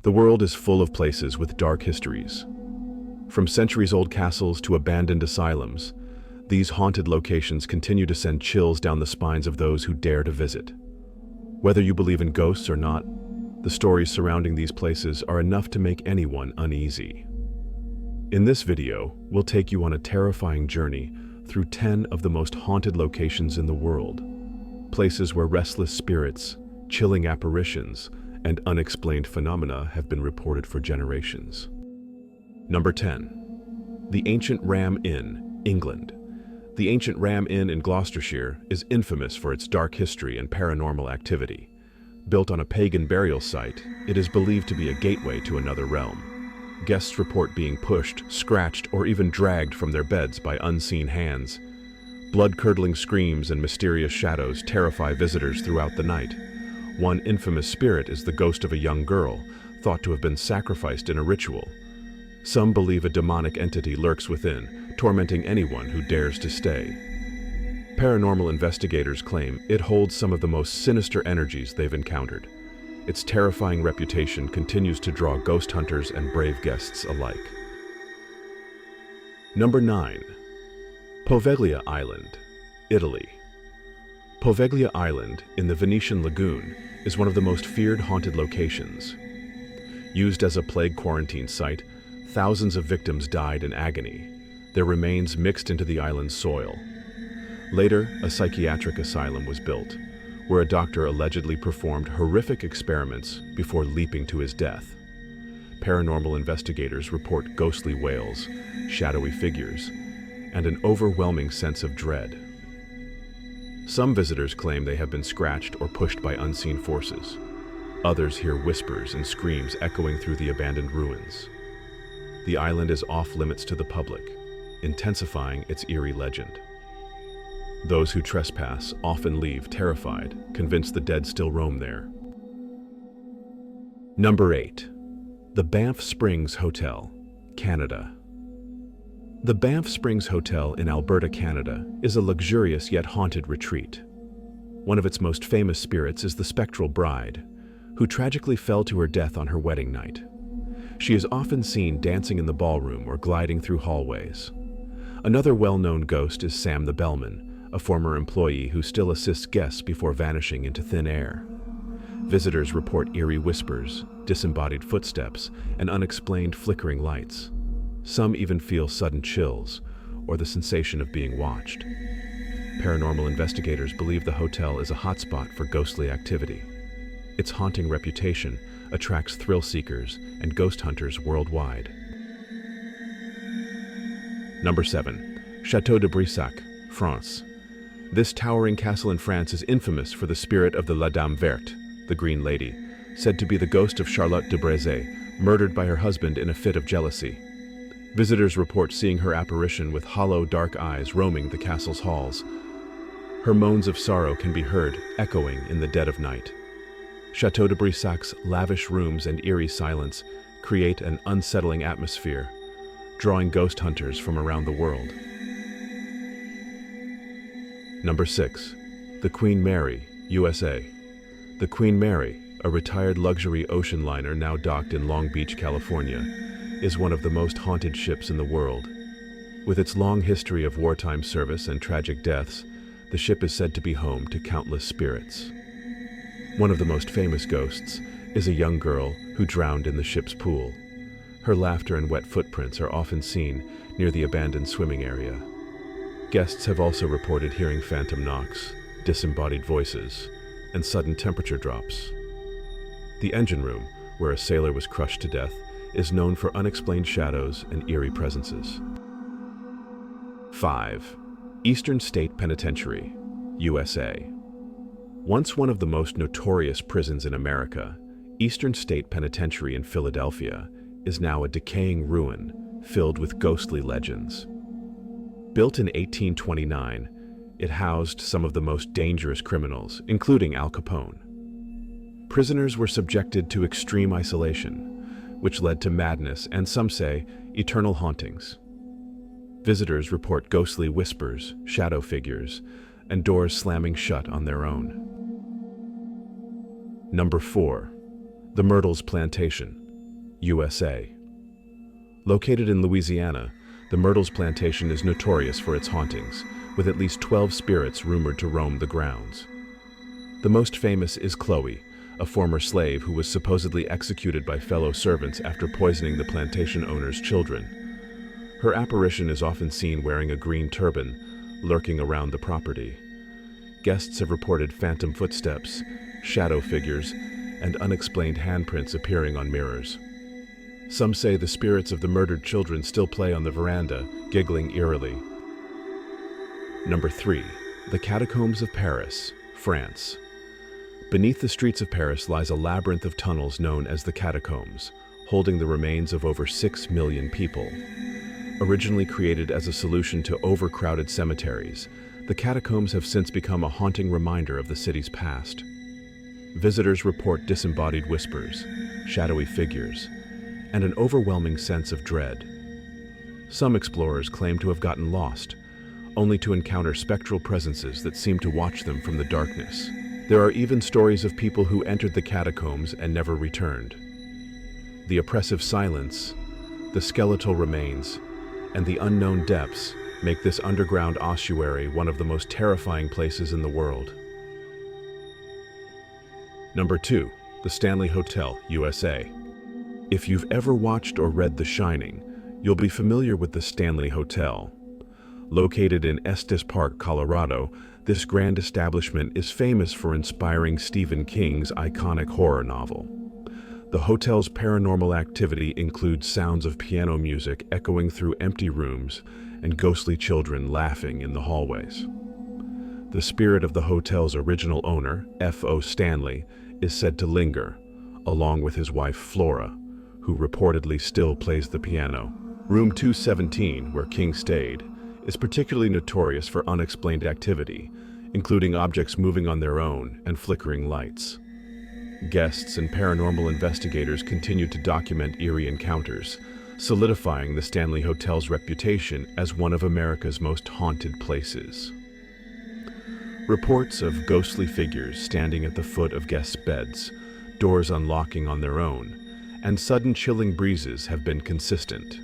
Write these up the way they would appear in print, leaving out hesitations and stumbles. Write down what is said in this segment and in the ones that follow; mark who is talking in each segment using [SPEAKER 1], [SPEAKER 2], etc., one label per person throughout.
[SPEAKER 1] The world is full of places with dark histories. From centuries-old castles to abandoned asylums, these haunted locations continue to send chills down the spines of those who dare to visit. Whether you believe in ghosts or not, the stories surrounding these places are enough to make anyone uneasy. In this video, we'll take you on a terrifying journey through 10 of the most haunted locations in the world, places where restless spirits, chilling apparitions, and unexplained phenomena have been reported for generations. Number 10. The Ancient Ram Inn, England. The Ancient Ram Inn in Gloucestershire is infamous for its dark history and paranormal activity. Built on a pagan burial site, it is believed to be a gateway to another realm. Guests report being pushed, scratched, or even dragged from their beds by unseen hands. Blood-curdling screams and mysterious shadows terrify visitors throughout the night. One infamous spirit is the ghost of a young girl, thought to have been sacrificed in a ritual. Some believe a demonic entity lurks within, tormenting anyone who dares to stay. Paranormal investigators claim it holds some of the most sinister energies they've encountered. Its terrifying reputation continues to draw ghost hunters and brave guests alike. Number 9. Poveglia Island, Italy. Poveglia Island in the Venetian Lagoon is one of the most feared haunted locations. Used as a plague quarantine site, thousands of victims died in agony, their remains mixed into the island's soil. Later, a psychiatric asylum was built, where a doctor allegedly performed horrific experiments before leaping to his death. Paranormal investigators report ghostly wails, shadowy figures, and an overwhelming sense of dread. Some visitors claim they have been scratched or pushed by unseen forces. Others hear whispers and screams echoing through the abandoned ruins. The island is off-limits to the public, intensifying its eerie legend. Those who trespass often leave terrified, convinced the dead still roam there. Number 8. The Banff Springs Hotel, Canada. The Banff Springs Hotel in Alberta, Canada, is a luxurious yet haunted retreat. One of its most famous spirits is the spectral bride, who tragically fell to her death on her wedding night. She is often seen dancing in the ballroom or gliding through hallways. Another well-known ghost is Sam the Bellman, a former employee who still assists guests before vanishing into thin air. Visitors report eerie whispers, disembodied footsteps, and unexplained flickering lights. Some even feel sudden chills or the sensation of being watched. Paranormal investigators believe the hotel is a hotspot for ghostly activity. Its haunting reputation attracts thrill seekers and ghost hunters worldwide. Number 7. Château de Brissac, France. This towering castle in France is infamous for the spirit of the La Dame Verte, the Green Lady, said to be the ghost of Charlotte de Brézé, murdered by her husband in a fit of jealousy. Visitors report seeing her apparition with hollow, dark eyes roaming the castle's halls. Her moans of sorrow can be heard, echoing in the dead of night. Château de Brissac's lavish rooms and eerie silence create an unsettling atmosphere, drawing ghost hunters from around the world. Number 6. The Queen Mary, USA. The Queen Mary, a retired luxury ocean liner now docked in Long Beach, California, is one of the most haunted ships in the world. With its long history of wartime service and tragic deaths, the ship is said to be home to countless spirits. One of the most famous ghosts is a young girl who drowned in the ship's pool. Her laughter and wet footprints are often seen near the abandoned swimming area. Guests have also reported hearing phantom knocks, disembodied voices, and sudden temperature drops. The engine room, where a sailor was crushed to death, is known for unexplained shadows and eerie presences. 5. Eastern State Penitentiary, USA. Once one of the most notorious prisons in America, Eastern State Penitentiary in Philadelphia is now a decaying ruin filled with ghostly legends. Built in 1829, it housed some of the most dangerous criminals, including Al Capone. Prisoners were subjected to extreme isolation, which led to madness and, some say, eternal hauntings. Visitors report ghostly whispers, shadow figures, and doors slamming shut on their own. Number 4. The Myrtles Plantation, USA. Located in Louisiana, the Myrtles Plantation is notorious for its hauntings, with at least 12 spirits rumored to roam the grounds. The most famous is Chloe, a former slave who was supposedly executed by fellow servants after poisoning the plantation owner's children. Her apparition is often seen wearing a green turban, lurking around the property. Guests have reported phantom footsteps, shadow figures, and unexplained handprints appearing on mirrors. Some say the spirits of the murdered children still play on the veranda, giggling eerily. Number 3. The Catacombs of Paris, France. Beneath the streets of Paris lies a labyrinth of tunnels known as the Catacombs, holding the remains of over 6 million people. Originally created as a solution to overcrowded cemeteries, the catacombs have since become a haunting reminder of the city's past. Visitors report disembodied whispers, shadowy figures, and an overwhelming sense of dread. Some explorers claim to have gotten lost, only to encounter spectral presences that seem to watch them from the darkness. There are even stories of people who entered the catacombs and never returned. The oppressive silence, the skeletal remains, and the unknown depths make this underground ossuary one of the most terrifying places in the world. Number 2. The Stanley Hotel, USA. If you've ever watched or read The Shining, you'll be familiar with the Stanley Hotel. Located in Estes Park, Colorado, this grand establishment is famous for inspiring Stephen King's iconic horror novel. The hotel's paranormal activity includes sounds of piano music echoing through empty rooms and ghostly children laughing in the hallways. The spirit of the hotel's original owner, F.O. Stanley, is said to linger, along with his wife Flora, who reportedly still plays the piano. Room 217, where King stayed, is particularly notorious for unexplained activity, including objects moving on their own and flickering lights. Guests and paranormal investigators continue to document eerie encounters, solidifying the Stanley Hotel's reputation as one of America's most haunted places. Reports of ghostly figures standing at the foot of guests' beds, doors unlocking on their own, and sudden chilling breezes have been consistent.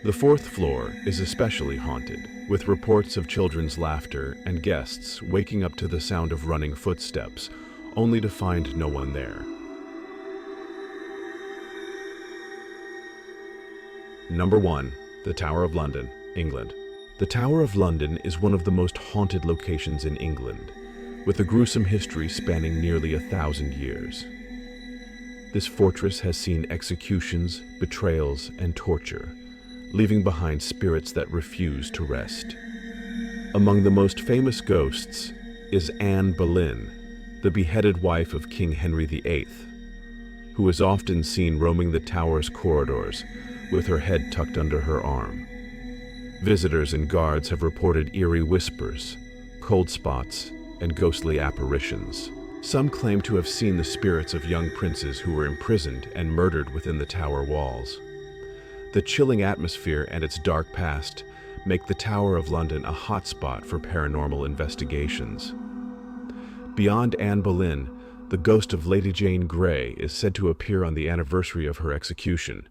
[SPEAKER 1] The 4th floor is especially haunted, with reports of children's laughter and guests waking up to the sound of running footsteps, only to find no one there. Number 1. The Tower of London, England. The Tower of London is one of the most haunted locations in England, with a gruesome history spanning nearly 1,000 years. This fortress has seen executions, betrayals, and torture, leaving behind spirits that refuse to rest. Among the most famous ghosts is Anne Boleyn, the beheaded wife of King Henry VIII, who is often seen roaming the tower's corridors with her head tucked under her arm. Visitors and guards have reported eerie whispers, cold spots, and ghostly apparitions. Some claim to have seen the spirits of young princes who were imprisoned and murdered within the tower walls. The chilling atmosphere and its dark past make the Tower of London a hotspot for paranormal investigations. Beyond Anne Boleyn, the ghost of Lady Jane Grey is said to appear on the anniversary of her execution,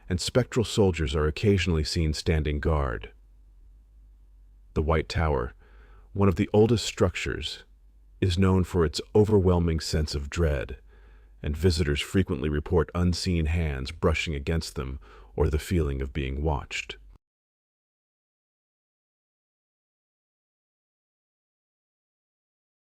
[SPEAKER 1] and spectral soldiers are occasionally seen standing guard. The White Tower, one of the oldest structures, is known for its overwhelming sense of dread, and visitors frequently report unseen hands brushing against them or the feeling of being watched.